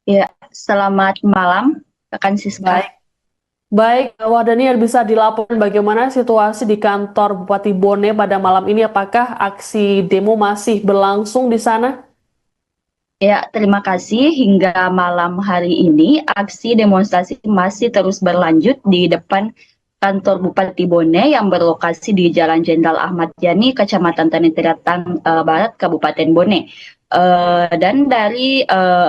Ya, selamat malam, rekan Siska. Baik, baik, Wah Daniel bisa dilaporkan bagaimana situasi di kantor Bupati Bone pada malam ini? Apakah aksi demo masih berlangsung di sana? Ya, terima kasih. Hingga malam hari ini, aksi demonstrasi masih terus berlanjut di depan kantor Bupati Bone yang berlokasi di Jalan Jenderal Ahmad Yani, Kecamatan Tanah Barat, Kabupaten Bone. Dan dari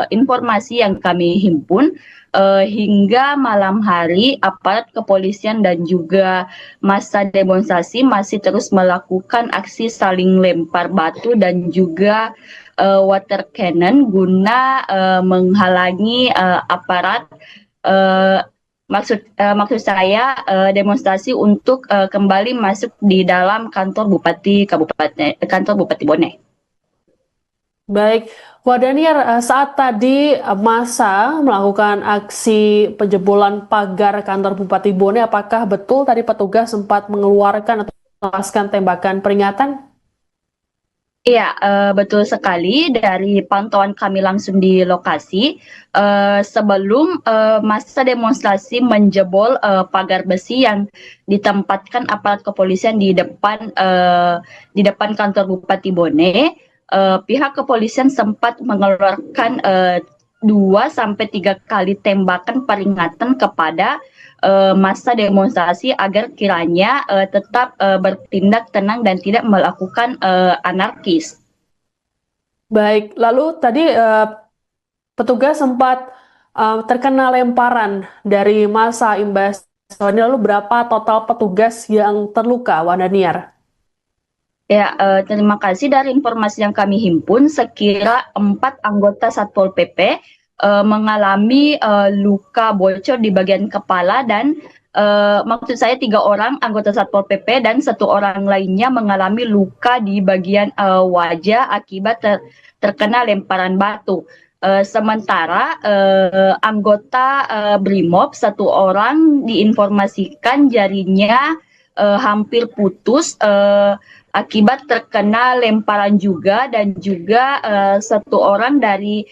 informasi yang kami himpun, hingga malam hari, aparat kepolisian dan juga massa demonstrasi masih terus melakukan aksi saling lempar batu dan juga water cannon guna menghalangi aparat. Uh, maksud saya demonstrasi untuk kembali masuk di dalam kantor Bupati Bone. Baik, Wah Daniel, saat tadi massa melakukan aksi penjebolan pagar kantor Bupati Bone, apakah betul tadi petugas sempat mengeluarkan atau melepaskan tembakan peringatan? Iya, betul sekali. Dari pantauan kami langsung di lokasi, sebelum masa demonstrasi menjebol pagar besi yang ditempatkan aparat kepolisian di depan kantor Bupati Bone, pihak kepolisian sempat mengeluarkan 2 sampai 3 kali tembakan peringatan kepada massa demonstrasi agar kiranya tetap bertindak tenang dan tidak melakukan anarkis. Baik, lalu tadi petugas sempat terkena lemparan dari massa imbas ini. Lalu berapa total petugas yang terluka, Wandaniar? Ya, terima kasih. Dari informasi yang kami himpun, sekira 4 anggota Satpol PP mengalami luka bocor di bagian kepala dan maksud saya 3 orang anggota Satpol PP dan 1 orang lainnya mengalami luka di bagian wajah akibat terkena lemparan batu. Sementara anggota Brimob 1 orang diinformasikan jarinya hampir putus akibat terkena lemparan juga, dan juga 1 orang dari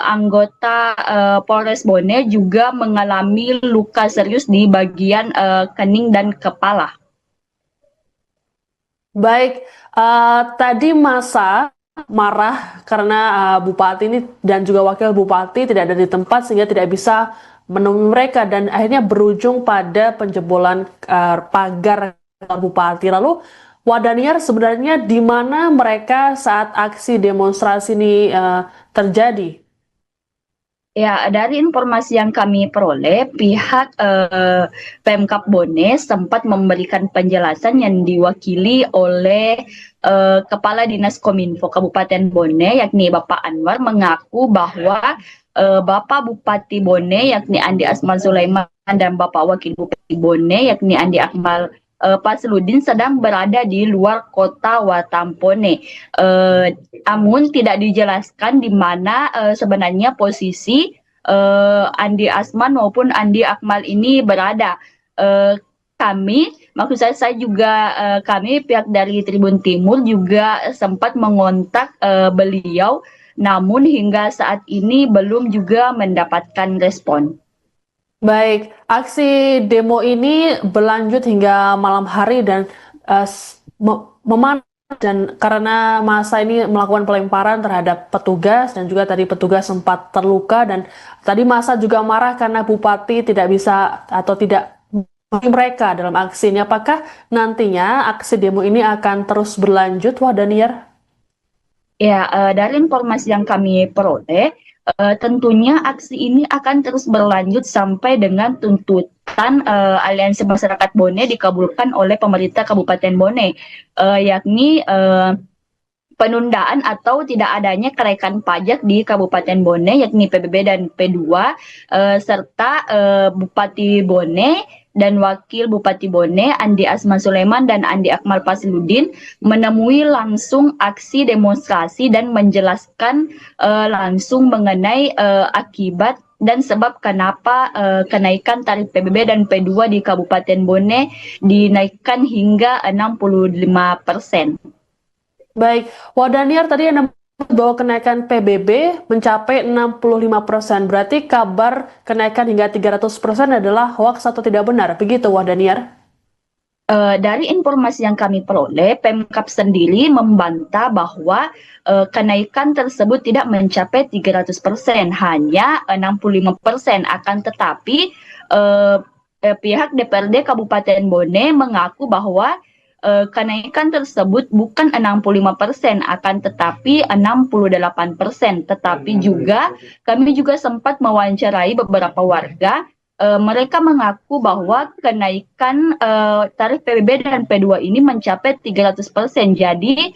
anggota Polres Bone juga mengalami luka serius di bagian kening dan kepala. Baik, tadi massa marah karena Bupati ini dan juga Wakil Bupati tidak ada di tempat sehingga tidak bisa menemui mereka dan akhirnya berujung pada penjebolan pagar kantor Bupati. Lalu Wadaniar sebenarnya di mana mereka saat aksi demonstrasi ini terjadi? Ya, dari informasi yang kami peroleh, pihak Pemkab Bone sempat memberikan penjelasan yang diwakili oleh Kepala Dinas Kominfo Kabupaten Bone, yakni Bapak Anwar, mengaku bahwa Bapak Bupati Bone, yakni Andi Asman Sulaiman, dan Bapak Wakil Bupati Bone, yakni Andi Akmal Fasludin, sedang berada di luar kota Watampone. Namun tidak dijelaskan di mana sebenarnya posisi Andi Asman maupun Andi Akmal ini berada. Maksud saya juga kami pihak dari Tribun Timur juga sempat mengontak beliau, namun hingga saat ini belum juga mendapatkan respon. Baik, aksi demo ini berlanjut hingga malam hari dan memanas dan karena masa ini melakukan pelemparan terhadap petugas dan juga tadi petugas sempat terluka dan tadi masa juga marah karena Bupati tidak bisa atau tidak mereka dalam aksi ini. Apakah nantinya aksi demo ini akan terus berlanjut, Wah Daniar? Ya, dari informasi yang kami peroleh, tentunya aksi ini akan terus berlanjut sampai dengan tuntutan Aliansi Masyarakat Bone dikabulkan oleh pemerintah Kabupaten Bone, yakni penundaan atau tidak adanya kenaikan pajak di Kabupaten Bone, yakni PBB dan P2, serta Bupati Bone dan Wakil Bupati Bone, Andi Asman Sulaiman dan Andi Akmal Fasiludin, menemui langsung aksi demonstrasi dan menjelaskan langsung mengenai akibat dan sebab kenapa kenaikan tarif PBB dan P2 di Kabupaten Bone dinaikkan hingga 65%. Baik, Wah Daniar tadi Anda bahwa kenaikan PBB mencapai 65%. Berarti kabar kenaikan hingga 300% adalah hoax atau tidak benar. Begitu, Wahdaniar? Dari informasi yang kami peroleh, Pemkab sendiri membantah bahwa kenaikan tersebut tidak mencapai 300%, hanya 65%. Akan tetapi pihak DPRD Kabupaten Bone mengaku bahwa kenaikan tersebut bukan 65%, akan tetapi 68%. Tetapi juga kami juga sempat mewawancarai beberapa warga. Mereka mengaku bahwa kenaikan tarif PBB dan P2 ini mencapai 300%. Jadi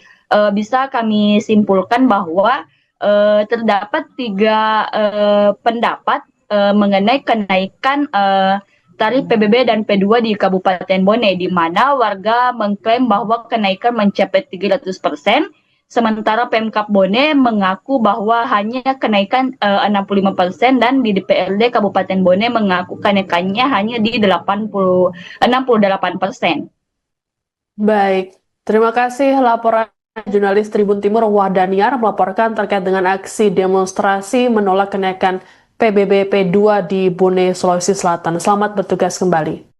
bisa kami simpulkan bahwa terdapat tiga pendapat mengenai kenaikan tarif PBB dan P2 di Kabupaten Bone, di mana warga mengklaim bahwa kenaikan mencapai 300%, sementara Pemkab Bone mengaku bahwa hanya kenaikan 65%, dan di DPRD Kabupaten Bone mengaku kenaikannya hanya di 68%. Baik, terima kasih laporan jurnalis Tribun Timur Wahdaniar melaporkan terkait dengan aksi demonstrasi menolak kenaikan PBB P2 di Bone, Sulawesi Selatan. Selamat bertugas kembali.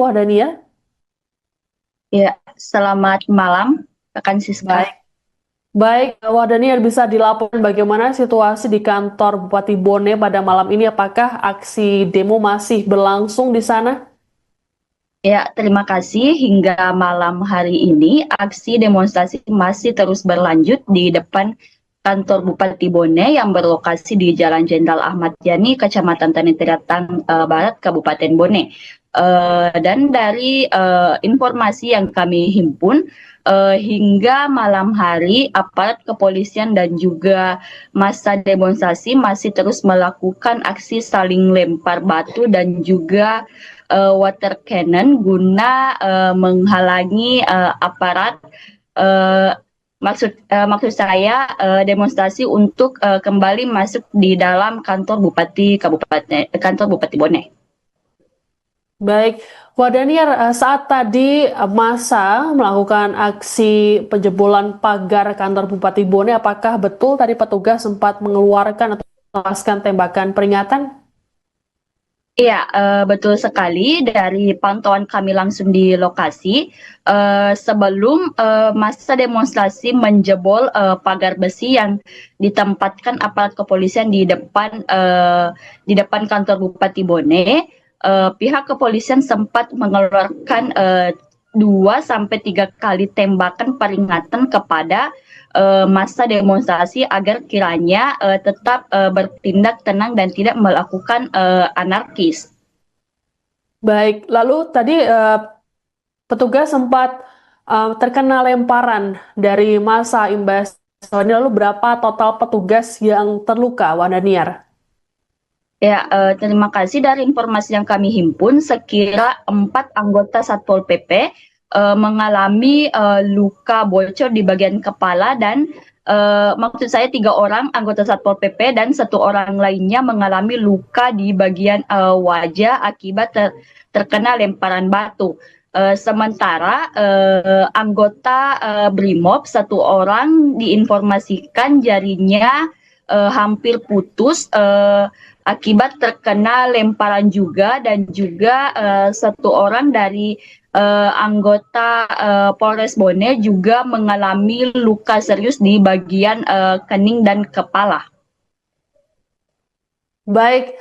Wahdaniar? Ya, selamat malam, rekan Siska. Baik, Wahdaniar, bisa dilaporkan bagaimana situasi di kantor Bupati Bone pada malam ini? Apakah aksi demo masih berlangsung di sana? Ya, terima kasih. Hingga malam hari ini, aksi demonstrasi masih terus berlanjut di depan kantor Bupati Bone yang berlokasi di Jalan Jenderal Ahmad Yani, Kecamatan Tanah Barat, Kabupaten Bone. Dan dari informasi yang kami himpun, hingga malam hari aparat kepolisian dan juga massa demonstrasi masih terus melakukan aksi saling lempar batu dan juga water cannon guna menghalangi aparat. Maksud saya demonstrasi untuk kembali masuk di dalam kantor Bupati Bone. Baik, Wahdaniar, saat tadi massa melakukan aksi penjebolan pagar kantor Bupati Bone, apakah betul tadi petugas sempat mengeluarkan atau melepaskan tembakan peringatan? Iya, betul sekali. Dari pantauan kami langsung di lokasi, sebelum massa demonstrasi menjebol pagar besi yang ditempatkan aparat kepolisian di depan kantor Bupati Bone, pihak kepolisian sempat mengeluarkan 2-3 kali tembakan peringatan kepada massa demonstrasi agar kiranya tetap bertindak tenang dan tidak melakukan anarkis. Baik, lalu tadi petugas sempat terkena lemparan dari massa imbas. Lalu berapa total petugas yang terluka, Wahdaniar? Ya, terima kasih. Dari informasi yang kami himpun, sekira 4 anggota Satpol PP mengalami luka bocor di bagian kepala dan maksud saya 3 orang anggota Satpol PP dan 1 orang lainnya mengalami luka di bagian wajah akibat terkena lemparan batu. Sementara anggota Brimob 1 orang diinformasikan jarinya hampir putus akibat terkena lemparan juga, dan juga 1 orang dari anggota Polres Bone juga mengalami luka serius di bagian kening dan kepala. Baik,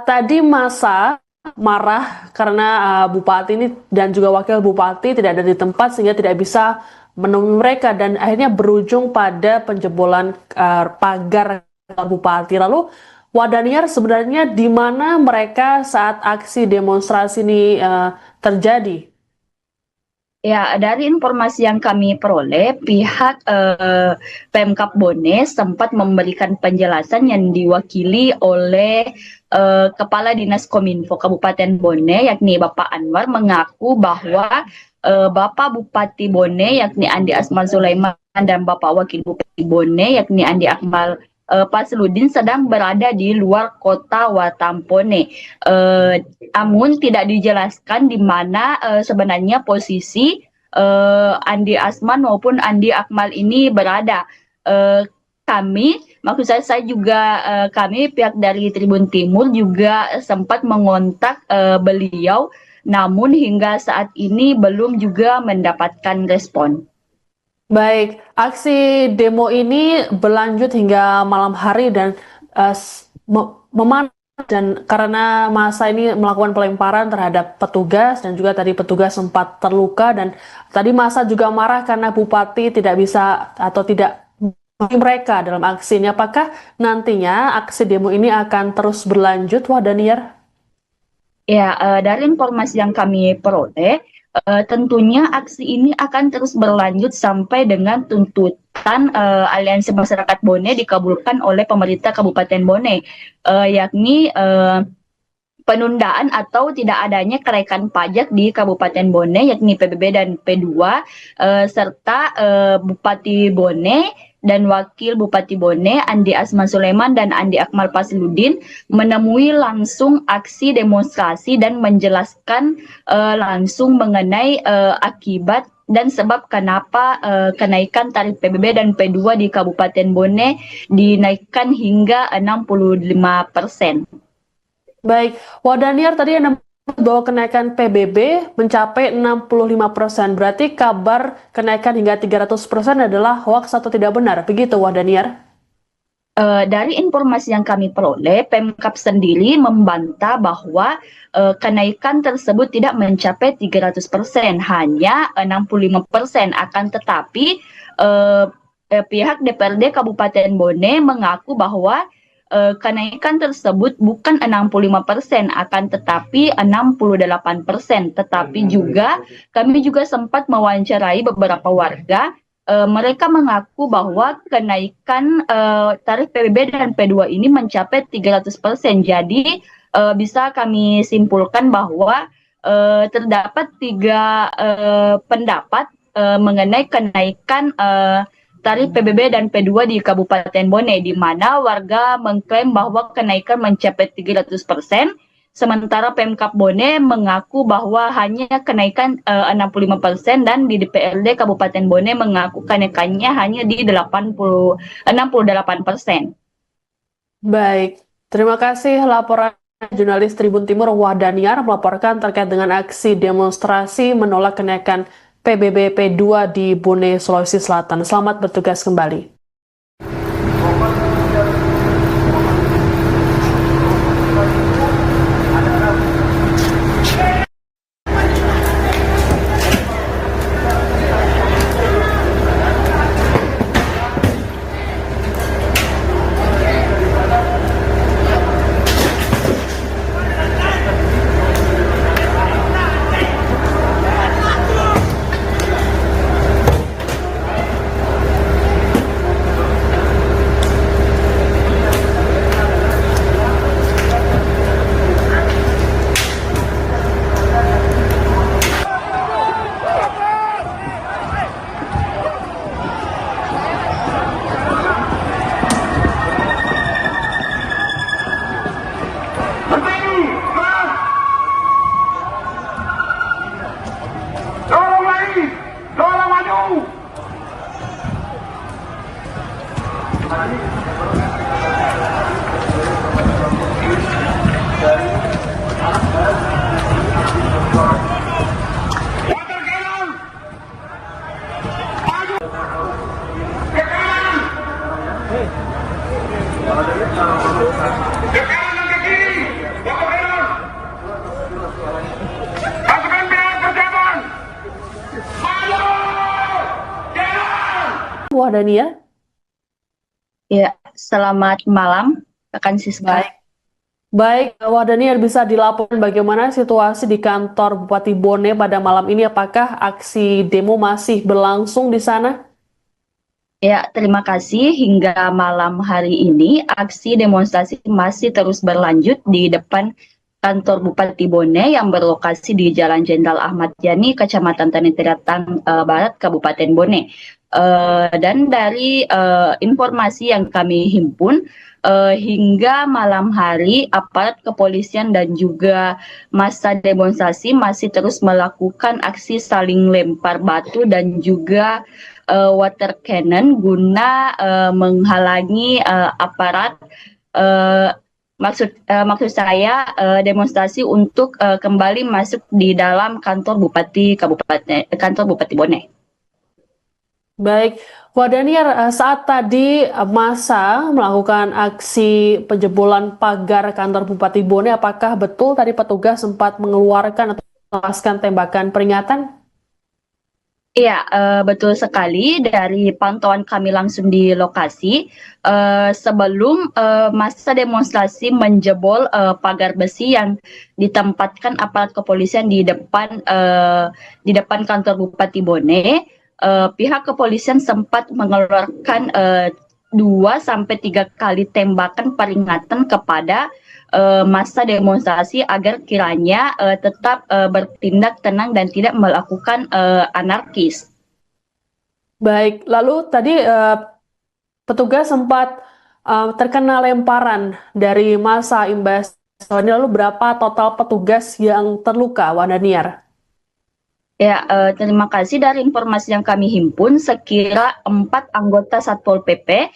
tadi masa marah karena bupati ini dan juga wakil bupati tidak ada di tempat sehingga tidak bisa menemui mereka dan akhirnya berujung pada penjebolan pagar bupati. Lalu Wadaniar, sebenarnya di mana mereka saat aksi demonstrasi ini terjadi? Ya, dari informasi yang kami peroleh, pihak Pemkab Bone sempat memberikan penjelasan yang diwakili oleh Kepala Dinas Kominfo Kabupaten Bone, yakni Bapak Anwar, mengaku bahwa Bapak Bupati Bone, yakni Andi Asman Sulaiman, dan Bapak Wakil Bupati Bone, yakni Andi Akmal Fasludin, sedang berada di luar kota Watampone. Namun tidak dijelaskan di mana sebenarnya posisi Andi Asman maupun Andi Akmal ini berada. Maksud saya juga kami pihak dari Tribun Timur juga sempat mengontak beliau, namun hingga saat ini belum juga mendapatkan respon. Baik, aksi demo ini berlanjut hingga malam hari dan memanas, dan karena masa ini melakukan pelemparan terhadap petugas dan juga tadi petugas sempat terluka, dan tadi masa juga marah karena bupati tidak bisa atau tidak mereka dalam aksi ini. Apakah nantinya aksi demo ini akan terus berlanjut, Wadaniar? Ya, dari informasi yang kami peroleh, tentunya aksi ini akan terus berlanjut sampai dengan tuntutan Aliansi Masyarakat Bone dikabulkan oleh pemerintah Kabupaten Bone, yakni penundaan atau tidak adanya kenaikan pajak di Kabupaten Bone, yakni PBB dan P2, serta Bupati Bone dan Wakil Bupati Bone, Andi Asman Sulaiman dan Andi Akmal Fasludin, menemui langsung aksi demonstrasi dan menjelaskan langsung mengenai akibat dan sebab kenapa kenaikan tarif PBB dan P2 di Kabupaten Bone dinaikkan hingga 65%. Baik, Wadaniar, tadi Anda bahwa kenaikan PBB mencapai 65%. Berarti kabar kenaikan hingga 300% adalah hoaks atau tidak benar, begitu Wadaniar? Dari informasi yang kami peroleh, Pemkab sendiri membantah bahwa kenaikan tersebut tidak mencapai 300%, hanya 65%. Akan tetapi pihak DPRD Kabupaten Bone mengaku bahwa kenaikan tersebut bukan 65%, akan tetapi 68%. Tetapi juga kami juga sempat mewawancarai beberapa warga. Mereka mengaku bahwa kenaikan tarif PBB dan P2 ini mencapai 300%. Jadi bisa kami simpulkan bahwa terdapat 3 pendapat mengenai kenaikan tarif PBB dan P2 di Kabupaten Bone, di mana warga mengklaim bahwa kenaikan mencapai 300%, sementara Pemkab Bone mengaku bahwa hanya kenaikan 65%, dan di DPRD Kabupaten Bone mengaku kenaikannya hanya di 68%. Baik, terima kasih laporan jurnalis Tribun Timur Wadaniar melaporkan terkait dengan aksi demonstrasi menolak kenaikan PBB P2 di Bone, Sulawesi Selatan. Selamat bertugas kembali. Wahdaniar? Ya, selamat malam, rekan Siska. Baik. Baik, Wahdaniar, bisa dilaporkan bagaimana situasi di kantor Bupati Bone pada malam ini? Apakah aksi demo masih berlangsung di sana? Ya, terima kasih. Hingga malam hari ini, aksi demonstrasi masih terus berlanjut di depan kantor Bupati Bone yang berlokasi di Jalan Jenderal Ahmad Yani, Kecamatan Tanah Barat, Kabupaten Bone. Dan dari informasi yang kami himpun, hingga malam hari aparat kepolisian dan juga massa demonstrasi masih terus melakukan aksi saling lempar batu dan juga water cannon guna menghalangi aparat. Maksud saya demonstrasi untuk kembali masuk di dalam kantor Bupati Bone. Baik, Wahdaniar, saat tadi massa melakukan aksi penjebolan pagar kantor Bupati Bone, apakah betul tadi petugas sempat mengeluarkan atau melepaskan tembakan peringatan? Iya, betul sekali. Dari pantauan kami langsung di lokasi, sebelum masa demonstrasi menjebol pagar besi yang ditempatkan aparat kepolisian di depan kantor Bupati Bone, pihak kepolisian sempat mengeluarkan 2 sampai 3 kali tembakan peringatan kepada massa demonstrasi agar kiranya tetap bertindak tenang dan tidak melakukan anarkis. Baik, lalu tadi petugas sempat terkena lemparan dari massa imbas. Lalu berapa total petugas yang terluka, Wahdaniar? Ya, terima kasih. Dari informasi yang kami himpun, sekira 4 anggota Satpol PP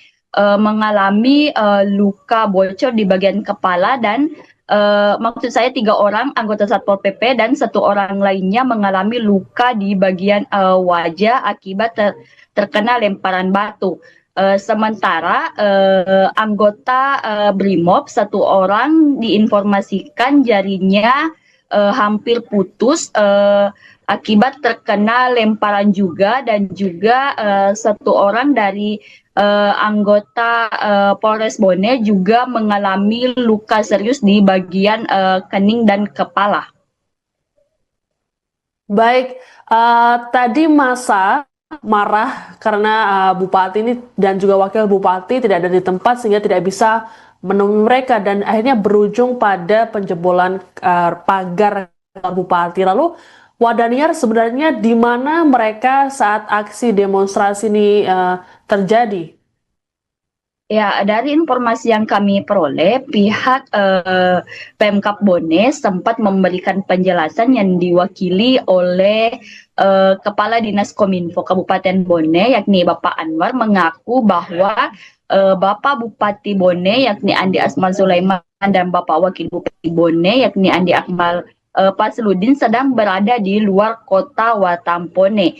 mengalami luka bocor di bagian kepala dan maksud saya 3 orang anggota Satpol PP dan 1 orang lainnya mengalami luka di bagian wajah akibat terkena lemparan batu. Sementara anggota Brimob 1 orang diinformasikan jarinya hampir putus akibat terkena lemparan juga, dan juga 1 orang dari anggota Polres Bone juga mengalami luka serius di bagian kening dan kepala. Baik, tadi massa marah karena Bupati ini dan juga Wakil Bupati tidak ada di tempat sehingga tidak bisa menemui mereka dan akhirnya berujung pada penjebolan pagar kantor Bupati. Lalu Wahdaniar, sebenarnya di mana mereka saat aksi demonstrasi ini terjadi? Ya, dari informasi yang kami peroleh, pihak Pemkab Bone sempat memberikan penjelasan yang diwakili oleh Kepala Dinas Kominfo Kabupaten Bone, yakni Bapak Anwar, mengaku bahwa Bapak Bupati Bone, yakni Andi Asman Sulaiman, dan Bapak Wakil Bupati Bone, yakni Andi Akmal Fasludin, sedang berada di luar kota Watampone.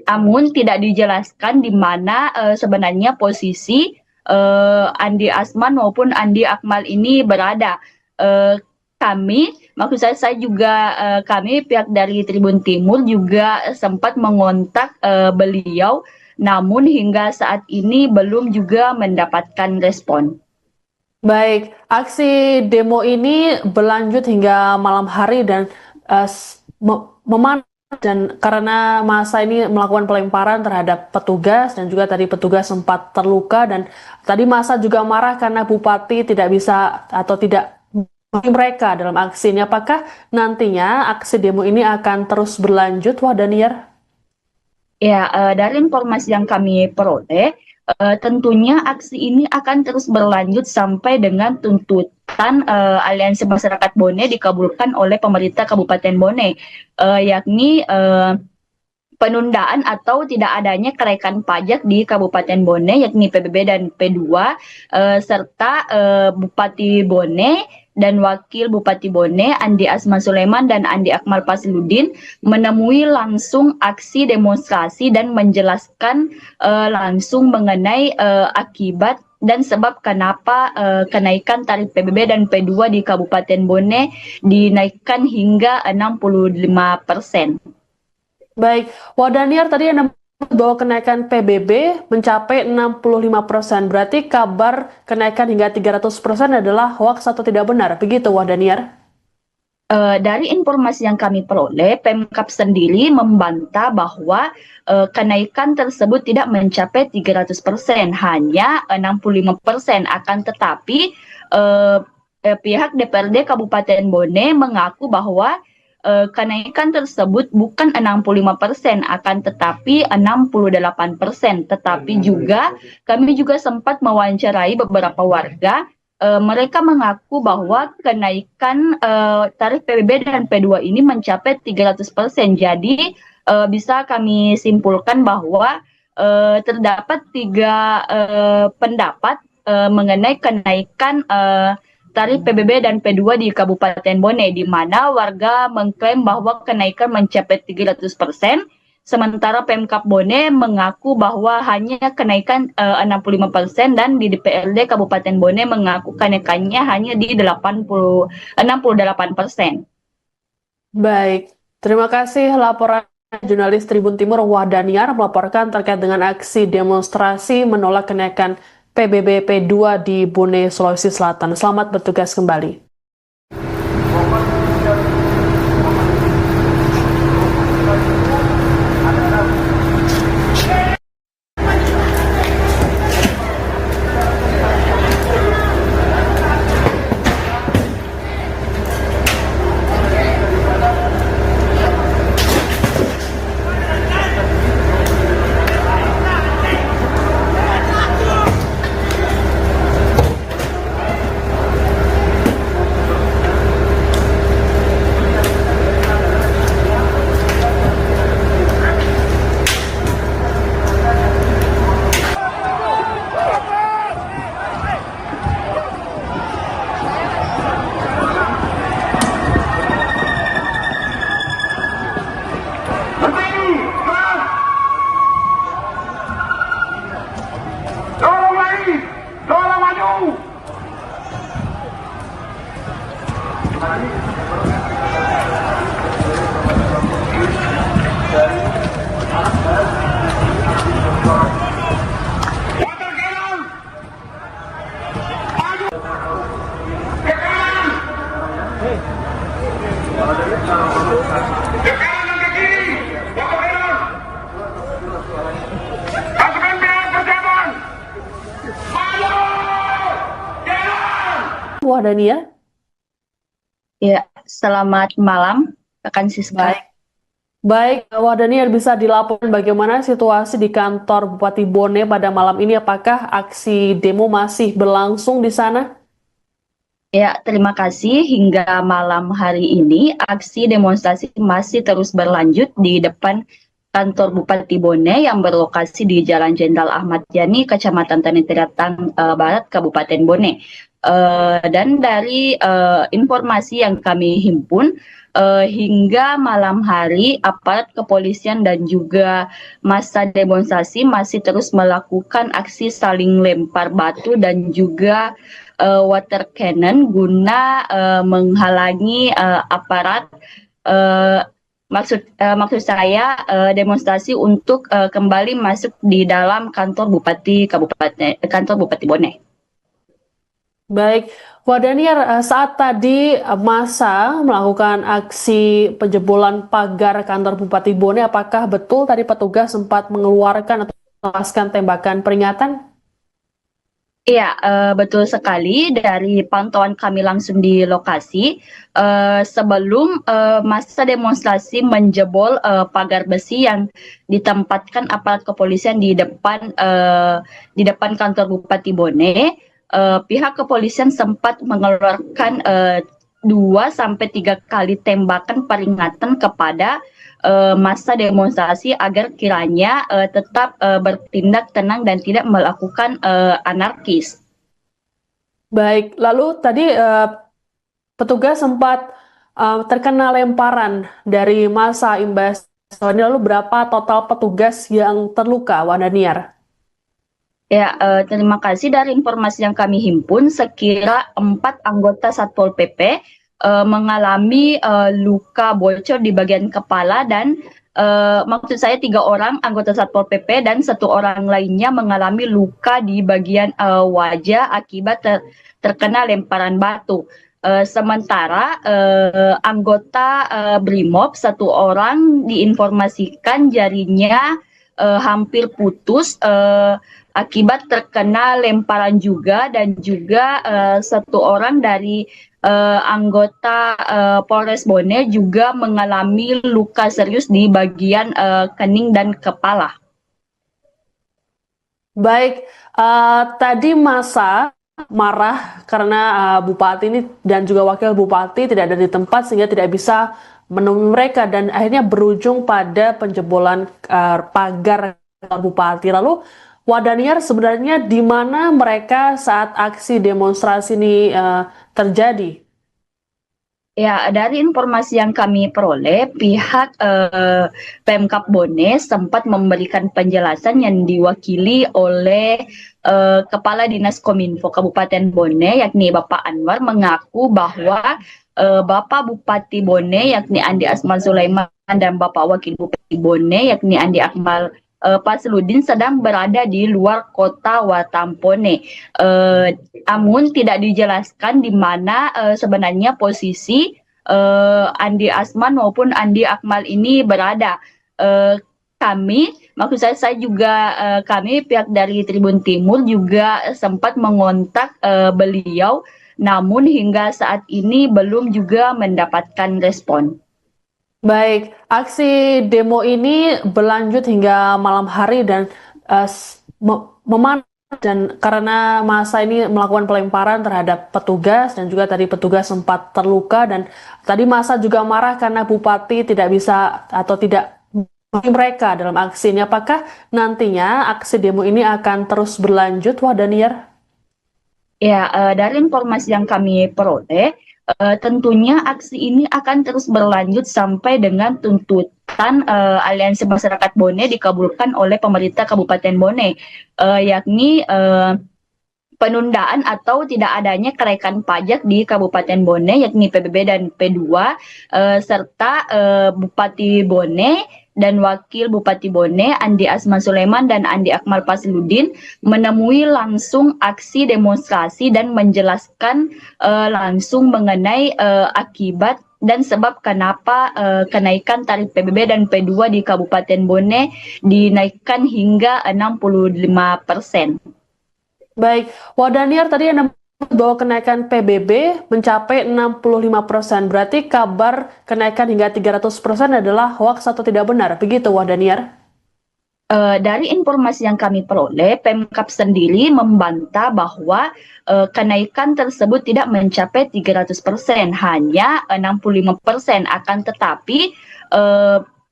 Namun tidak dijelaskan di mana sebenarnya posisi Andi Asman maupun Andi Akmal ini berada. Kami pihak dari Tribun Timur juga sempat mengontak beliau, namun hingga saat ini belum juga mendapatkan respon. Baik, aksi demo ini berlanjut hingga malam hari dan memanas, dan karena massa ini melakukan pelemparan terhadap petugas dan juga tadi petugas sempat terluka, dan tadi massa juga marah karena Bupati tidak bisa atau tidak mereka dalam aksi ini. Apakah nantinya aksi demo ini akan terus berlanjut, Wahdaniar? Ya, dari informasi yang kami peroleh, tentunya aksi ini akan terus berlanjut sampai dengan tuntutan Aliansi Masyarakat Bone dikabulkan oleh pemerintah Kabupaten Bone, yakni penundaan atau tidak adanya kenaikan pajak di Kabupaten Bone, yakni PBB dan P2, serta Bupati Bone dan Wakil Bupati Bone, Andi Asman Sulaiman dan Andi Akmal Fasludin, menemui langsung aksi demonstrasi dan menjelaskan langsung mengenai akibat dan sebab kenapa kenaikan tarif PBB dan P2 di Kabupaten Bone dinaikkan hingga 65%. Baik, Wahdaniar, tadi Anda bahwa kenaikan PBB mencapai 65%. Berarti kabar kenaikan hingga 300% adalah hoaks atau tidak benar. Begitu, Wahdaniar? Dari informasi yang kami peroleh, Pemkab sendiri membantah bahwa kenaikan tersebut tidak mencapai 300%, hanya 65%. Akan tetapi pihak DPRD Kabupaten Bone mengaku bahwa kenaikan tersebut bukan 65%, akan tetapi 68%. Tetapi juga kami juga sempat mewawancarai beberapa warga. Mereka mengaku bahwa kenaikan tarif PBB dan P2 ini mencapai 300%. Jadi bisa kami simpulkan bahwa terdapat tiga pendapat mengenai kenaikan tarif PBB dan P2 di Kabupaten Bone, di mana warga mengklaim bahwa kenaikan mencapai 300%. Sementara Pemkab Bone mengaku bahwa hanya kenaikan 65% dan di DPRD Kabupaten Bone mengaku kenaikannya hanya di 68%. Baik, terima kasih laporan jurnalis Tribun Timur Wahdaniar melaporkan terkait dengan aksi demonstrasi menolak kenaikan PBB P2 di Bone, Sulawesi Selatan. Selamat bertugas kembali. Wahdaniar? Ya, selamat malam, rekan Siska. Baik, Wahdaniar, bisa dilaporkan bagaimana situasi di kantor Bupati Bone pada malam ini? Apakah aksi demo masih berlangsung di sana? Ya, terima kasih. Hingga malam hari ini, aksi demonstrasi masih terus berlanjut di depan kantor Bupati Bone yang berlokasi di Jalan Jenderal Ahmad Yani, Kecamatan Tanah Barat, Kabupaten Bone. Dan dari informasi yang kami himpun, hingga malam hari aparat kepolisian dan juga massa demonstrasi masih terus melakukan aksi saling lempar batu dan juga water cannon guna menghalangi aparat. Maksud saya demonstrasi untuk kembali masuk di dalam kantor Bupati Bone. Baik, Wahdaniar, saat tadi massa melakukan aksi penjebolan pagar kantor Bupati Bone, apakah betul tadi petugas sempat mengeluarkan atau melepaskan tembakan peringatan? Iya, betul sekali. Dari pantauan kami langsung di lokasi, sebelum massa demonstrasi menjebol pagar besi yang ditempatkan aparat kepolisian di depan kantor Bupati Bone, pihak kepolisian sempat mengeluarkan 2 sampai 3 kali tembakan peringatan kepada massa demonstrasi agar kiranya tetap bertindak tenang dan tidak melakukan anarkis. Baik, lalu tadi petugas sempat terkena lemparan dari massa imbas. Lalu berapa total petugas yang terluka, Wahdaniar? Ya, terima kasih. Dari informasi yang kami himpun, sekira 4 anggota Satpol PP mengalami luka bocor di bagian kepala dan maksud saya 3 orang anggota Satpol PP dan 1 orang lainnya mengalami luka di bagian wajah akibat terkena lemparan batu. Sementara anggota Brimob 1 orang diinformasikan jarinya hampir putus akibat terkena lemparan juga, dan juga 1 orang dari anggota Polres Bone juga mengalami luka serius di bagian kening dan kepala. Baik, tadi masa marah karena Bupati ini dan juga Wakil Bupati tidak ada di tempat sehingga tidak bisa menemui mereka dan akhirnya berujung pada penjebolan pagar kantor Bupati. Lalu Wadaniar, sebenarnya di mana mereka saat aksi demonstrasi ini terjadi? Ya, dari informasi yang kami peroleh, pihak Pemkab Bone sempat memberikan penjelasan yang diwakili oleh Kepala Dinas Kominfo Kabupaten Bone, yakni Bapak Anwar, mengaku bahwa Bapak Bupati Bone, yakni Andi Asman Sulaiman, dan Bapak Wakil Bupati Bone, yakni Andi Akmal Fasludin, sedang berada di luar kota Watampone. Namun tidak dijelaskan di mana sebenarnya posisi Andi Asman maupun Andi Akmal ini berada. Maksud saya juga kami pihak dari Tribun Timur juga sempat mengontak beliau, namun hingga saat ini belum juga mendapatkan respon. Baik, aksi demo ini berlanjut hingga malam hari dan memanas, dan karena masa ini melakukan pelemparan terhadap petugas dan juga tadi petugas sempat terluka, dan tadi masa juga marah karena Bupati tidak bisa atau tidak mereka dalam aksi ini. Apakah nantinya aksi demo ini akan terus berlanjut, Wadaniar? Ya, dari informasi yang kami peroleh, tentunya aksi ini akan terus berlanjut sampai dengan tuntutan Aliansi Masyarakat Bone dikabulkan oleh pemerintah Kabupaten Bone, yakni penundaan atau tidak adanya kenaikan pajak di Kabupaten Bone, yakni PBB dan P2, serta Bupati Bone dan Wakil Bupati Bone, Andi Asman Sulaiman dan Andi Akmal Fasludin, menemui langsung aksi demonstrasi dan menjelaskan langsung mengenai akibat dan sebab kenapa kenaikan tarif PBB dan P2 di Kabupaten Bone dinaikkan hingga 65%. Baik, Wadaniar, tadi Anda bahwa kenaikan PBB mencapai 65%. Berarti kabar kenaikan hingga 300% adalah hoaks atau tidak benar? Begitu, Wadaniar? Dari informasi yang kami peroleh, Pemkab sendiri membantah bahwa kenaikan tersebut tidak mencapai 300%, hanya 65%. Akan tetapi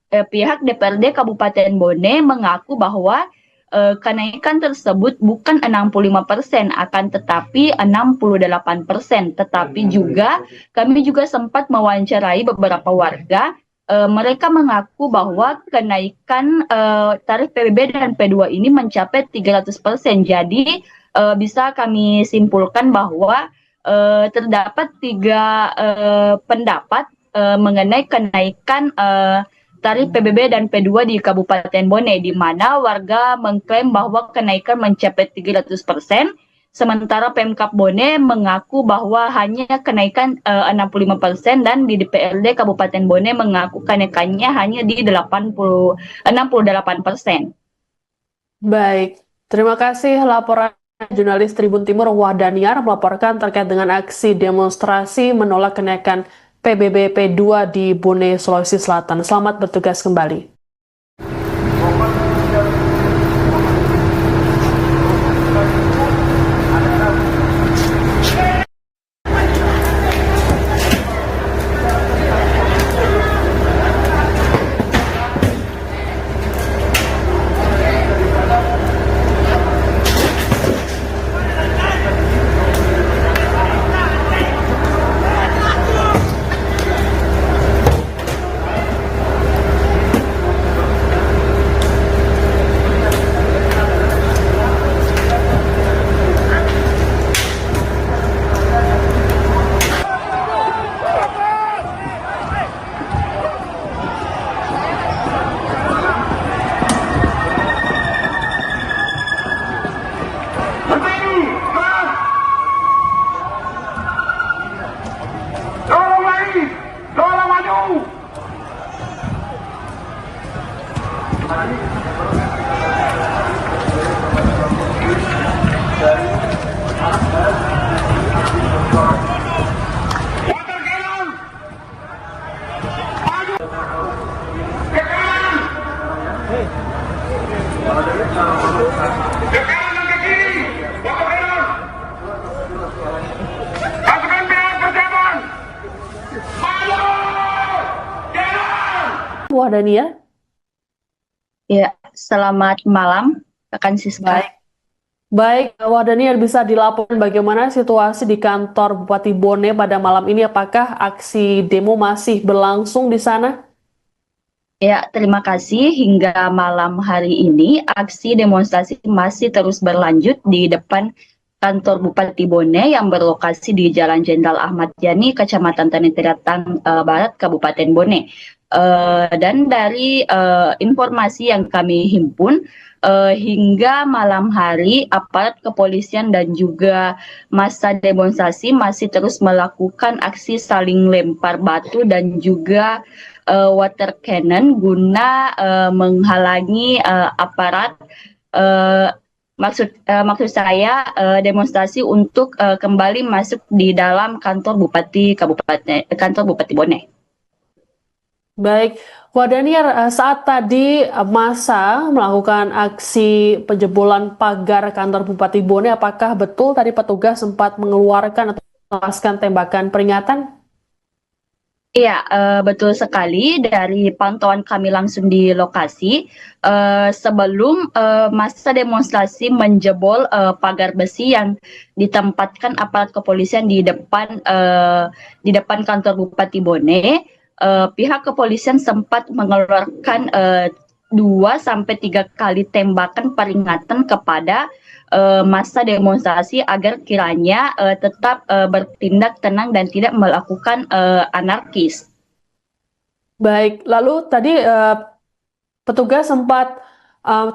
pihak DPRD Kabupaten Bone mengaku bahwa kenaikan tersebut bukan 65%, akan tetapi 68%. Tetapi juga kami juga sempat mewawancarai beberapa warga. Mereka mengaku bahwa kenaikan tarif PBB dan P2 ini mencapai 300%. Jadi bisa kami simpulkan bahwa terdapat 3 pendapat mengenai kenaikan tarif PBB dan P2 di Kabupaten Bone, di mana warga mengklaim bahwa kenaikan mencapai 300%, sementara Pemkab Bone mengaku bahwa hanya kenaikan 65%, dan di DPRD Kabupaten Bone mengaku kenaikannya hanya di 68%. Baik, terima kasih laporan jurnalis Tribun Timur Wadaniar melaporkan terkait dengan aksi demonstrasi menolak kenaikan PBB P2 di Bone, Sulawesi Selatan. Selamat bertugas kembali. Wah, Dania. Ya, selamat malam, rekan Siska. Baik. Baik, Wah Daniar, bisa dilaporkan bagaimana situasi di kantor Bupati Bone pada malam ini? Apakah aksi demo masih berlangsung di sana? Ya, terima kasih. Hingga malam hari ini, aksi demonstrasi masih terus berlanjut di depan kantor Bupati Bone yang berlokasi di Jalan Jenderal Ahmad Yani, Kecamatan Tanah Barat, Kabupaten Bone. Dan dari informasi yang kami himpun, hingga malam hari aparat kepolisian dan juga massa demonstrasi masih terus melakukan aksi saling lempar batu dan juga water cannon guna menghalangi aparat. Maksud saya demonstrasi untuk kembali masuk di dalam kantor Bupati Bone. Baik, Wah Daniar, saat tadi massa melakukan aksi penjebolan pagar kantor Bupati Bone, apakah betul tadi petugas sempat mengeluarkan atau melepaskan tembakan peringatan? Iya, betul sekali. Dari pantauan kami langsung di lokasi, sebelum masa demonstrasi menjebol pagar besi yang ditempatkan aparat kepolisian di depan kantor Bupati Bone, pihak kepolisian sempat mengeluarkan 2 sampai 3 kali tembakan peringatan kepada massa demonstrasi agar kiranya tetap bertindak tenang dan tidak melakukan anarkis. Baik, lalu tadi petugas sempat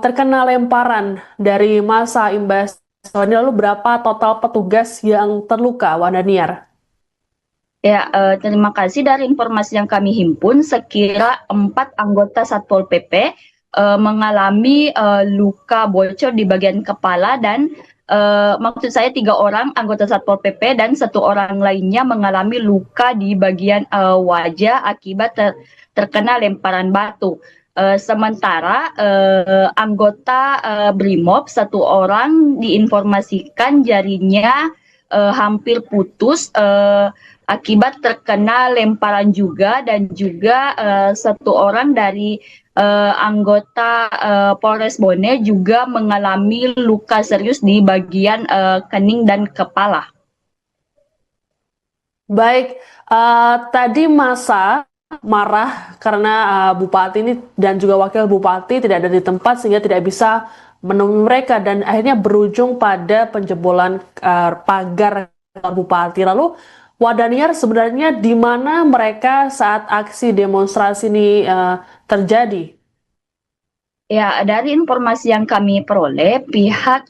terkena lemparan dari massa imbas. Lalu berapa total petugas yang terluka, Wah Daniar? Ya, terima kasih. Dari informasi yang kami himpun, sekira 4 anggota Satpol PP mengalami luka bocor di bagian kepala dan maksud saya 3 orang anggota Satpol PP dan 1 orang lainnya mengalami luka di bagian wajah akibat terkena lemparan batu. Sementara anggota Brimob 1 orang diinformasikan jarinya hampir putus akibat terkena lemparan juga, dan juga 1 orang dari anggota Polres Bone juga mengalami luka serius di bagian kening dan kepala. Baik, tadi massa marah karena Bupati ini dan juga Wakil Bupati tidak ada di tempat sehingga tidak bisa menemui mereka dan akhirnya berujung pada penjebolan pagar kantor Bupati. Lalu, Wah Daniar, sebenarnya di mana mereka saat aksi demonstrasi ini terjadi? Ya, dari informasi yang kami peroleh, pihak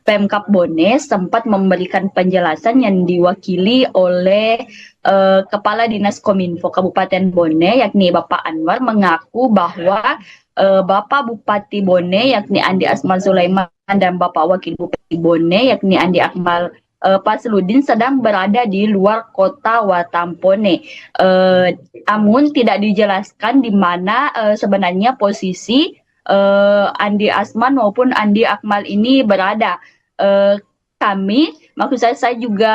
Pemkab Bone sempat memberikan penjelasan yang diwakili oleh Kepala Dinas Kominfo Kabupaten Bone, yakni Bapak Anwar, mengaku bahwa Bapak Bupati Bone, yakni Andi Asman Sulaiman, dan Bapak Wakil Bupati Bone, yakni Andi Akmal Fasludin, sedang berada di luar kota Watampone. Namun tidak dijelaskan di mana sebenarnya posisi Andi Asman maupun Andi Akmal ini berada. Maksud saya juga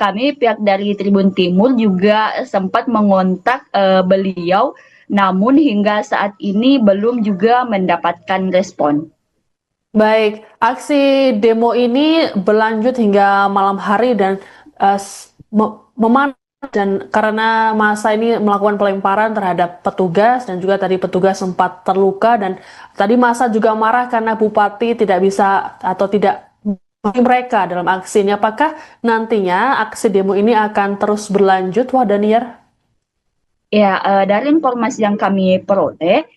kami pihak dari Tribun Timur juga sempat mengontak beliau, namun hingga saat ini belum juga mendapatkan respon. Baik, aksi demo ini berlanjut hingga malam hari dan memanas, dan karena massa ini melakukan pelemparan terhadap petugas dan juga tadi petugas sempat terluka, dan tadi massa juga marah karena Bupati tidak bisa atau tidak mereka dalam aksi ini. Apakah nantinya aksi demo ini akan terus berlanjut, Wah Daniar? Ya, dari informasi yang kami peroleh,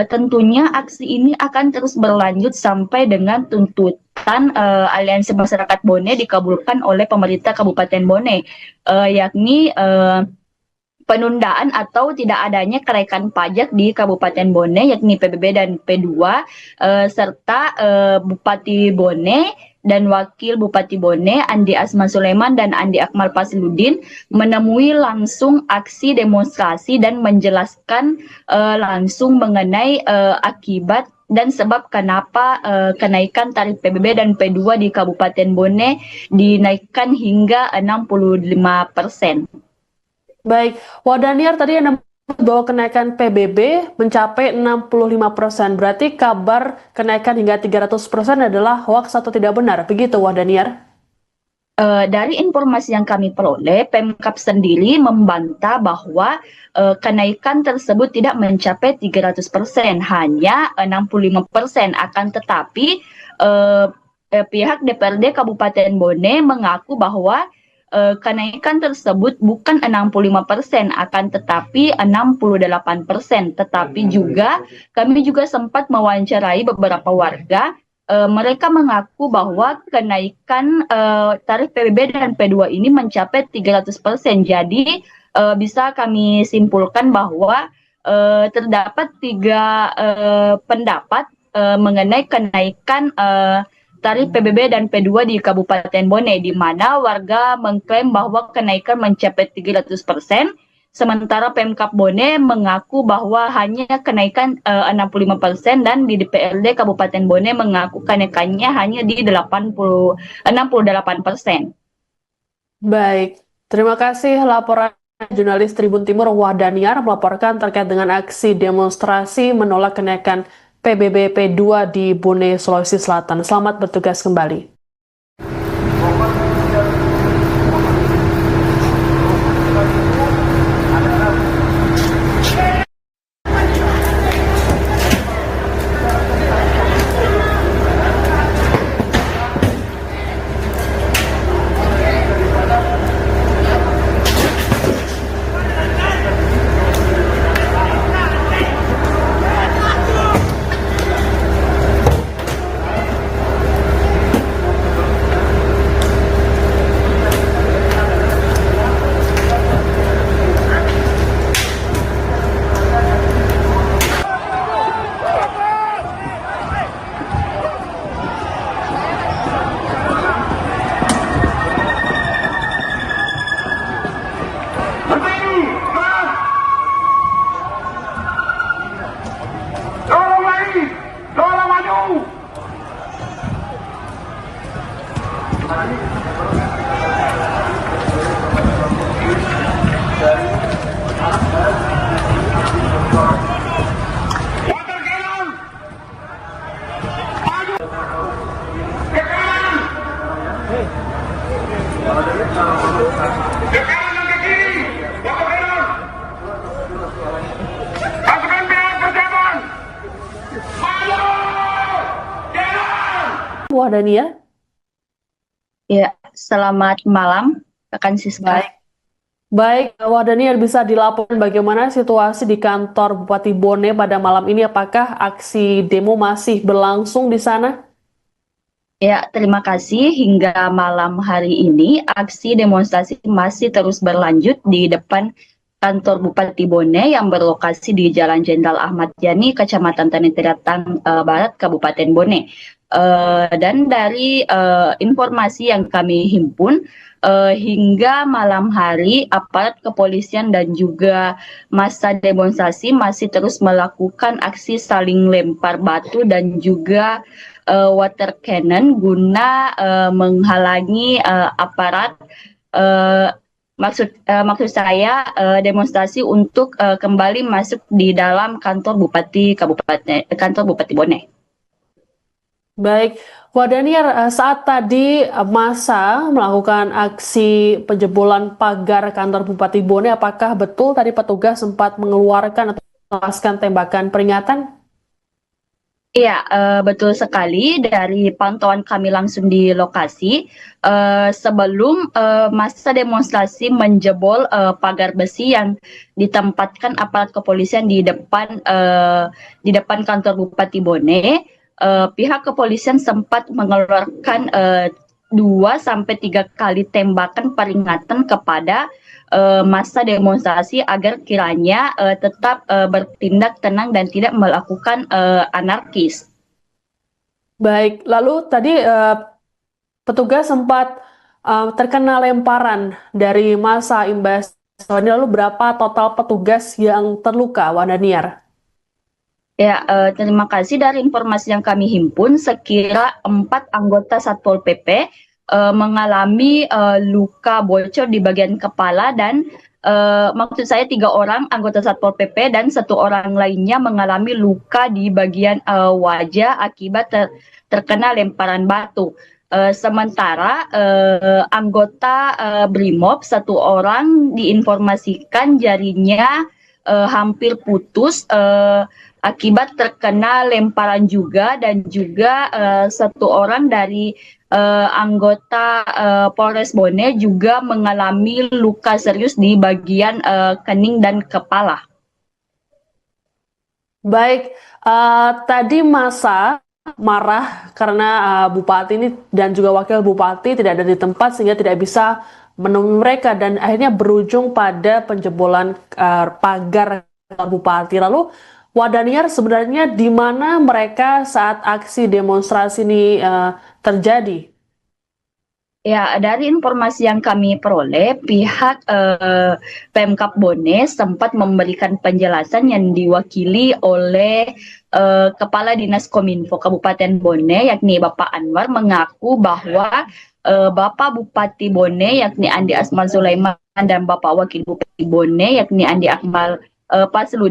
tentunya aksi ini akan terus berlanjut sampai dengan tuntutan Aliansi Masyarakat Bone dikabulkan oleh pemerintah Kabupaten Bone, yakni penundaan atau tidak adanya kenaikan pajak di Kabupaten Bone, yakni PBB dan P2, serta Bupati Bone dan Wakil Bupati Bone, Andi Asma Sulaiman dan Andi Akmal Fasiludin, menemui langsung aksi demonstrasi dan menjelaskan langsung mengenai akibat dan sebab kenapa kenaikan tarif PBB dan P2 di Kabupaten Bone dinaikkan hingga 65%. Baik, Wadaniar tadi Anda bahwa kenaikan PBB mencapai 65%. Berarti kabar kenaikan hingga 300% adalah hoaks atau tidak benar. Begitu, Wadaniar? Dari informasi yang kami peroleh, Pemkab sendiri membantah bahwa kenaikan tersebut tidak mencapai 300%, hanya 65%. Akan tetapi pihak DPRD Kabupaten Bone mengaku bahwa kenaikan tersebut bukan 65%, akan tetapi 68%. Tetapi juga kami juga sempat mewawancarai beberapa warga. Mereka mengaku bahwa kenaikan tarif PBB dan P2 ini mencapai 300%. Jadi bisa kami simpulkan bahwa terdapat tiga pendapat mengenai kenaikan tarif PBB dan P2 di Kabupaten Bone, di mana warga mengklaim bahwa kenaikan mencapai 300%, sementara Pemkab Bone mengaku bahwa hanya kenaikan 65% dan di DPRD Kabupaten Bone mengaku kenaikannya hanya di 68%. Baik, terima kasih laporan jurnalis Tribun Timur Wadaniar melaporkan terkait dengan aksi demonstrasi menolak kenaikan PBB P2 di Bone, Sulawesi Selatan. Selamat bertugas kembali. Wah, Dania. Ya, selamat malam, rekan Siska. Baik, Daniar, bisa dilaporkan bagaimana situasi di kantor Bupati Bone pada malam ini? Apakah aksi demo masih berlangsung di sana? Ya, terima kasih. Hingga malam hari ini, aksi demonstrasi masih terus berlanjut di depan kantor Bupati Bone yang berlokasi di Jalan Jenderal Ahmad Yani, Kecamatan Tanah Barat, Kabupaten Bone. Dan dari informasi yang kami himpun, hingga malam hari aparat kepolisian dan juga massa demonstrasi masih terus melakukan aksi saling lempar batu dan juga water cannon guna menghalangi aparat. Maksud saya demonstrasi untuk kembali masuk di dalam kantor Bupati Bone. Baik, Daniar, saat tadi massa melakukan aksi penjebolan pagar kantor Bupati Bone, apakah betul tadi petugas sempat mengeluarkan atau melepaskan tembakan peringatan? Iya, betul sekali. Dari pantauan kami langsung di lokasi, sebelum massa demonstrasi menjebol pagar besi yang ditempatkan aparat kepolisian di depan kantor Bupati Bone, pihak kepolisian sempat mengeluarkan 2 sampai 3 kali tembakan peringatan kepada masa demonstrasi agar kiranya tetap bertindak tenang dan tidak melakukan anarkis. Baik, lalu tadi petugas sempat terkena lemparan dari massa imbas ini. Lalu berapa total petugas yang terluka, Wandaniar? Ya, terima kasih. Dari informasi yang kami himpun, sekira 4 anggota Satpol PP mengalami luka bocor di bagian kepala dan maksud saya 3 orang anggota Satpol PP dan 1 orang lainnya mengalami luka di bagian wajah akibat terkena lemparan batu. Sementara anggota Brimob 1 orang diinformasikan jarinya hampir putus akibat terkena lemparan juga, dan juga 1 orang dari anggota Polres Bone juga mengalami luka serius di bagian kening dan kepala. Baik, tadi massa marah karena Bupati ini dan juga Wakil Bupati tidak ada di tempat sehingga tidak bisa menemui mereka dan akhirnya berujung pada penjebolan pagar kantor Bupati. Lalu Wandaniar, sebenarnya di mana mereka saat aksi demonstrasi ini terjadi? Ya, dari informasi yang kami peroleh, pihak Pemkab Bone sempat memberikan penjelasan yang diwakili oleh Kepala Dinas Kominfo Kabupaten Bone, yakni Bapak Anwar, mengaku bahwa Bapak Bupati Bone, yakni Andi Asman Sulaiman, dan Bapak Wakil Bupati Bone, yakni Andi Akmal Pasludin,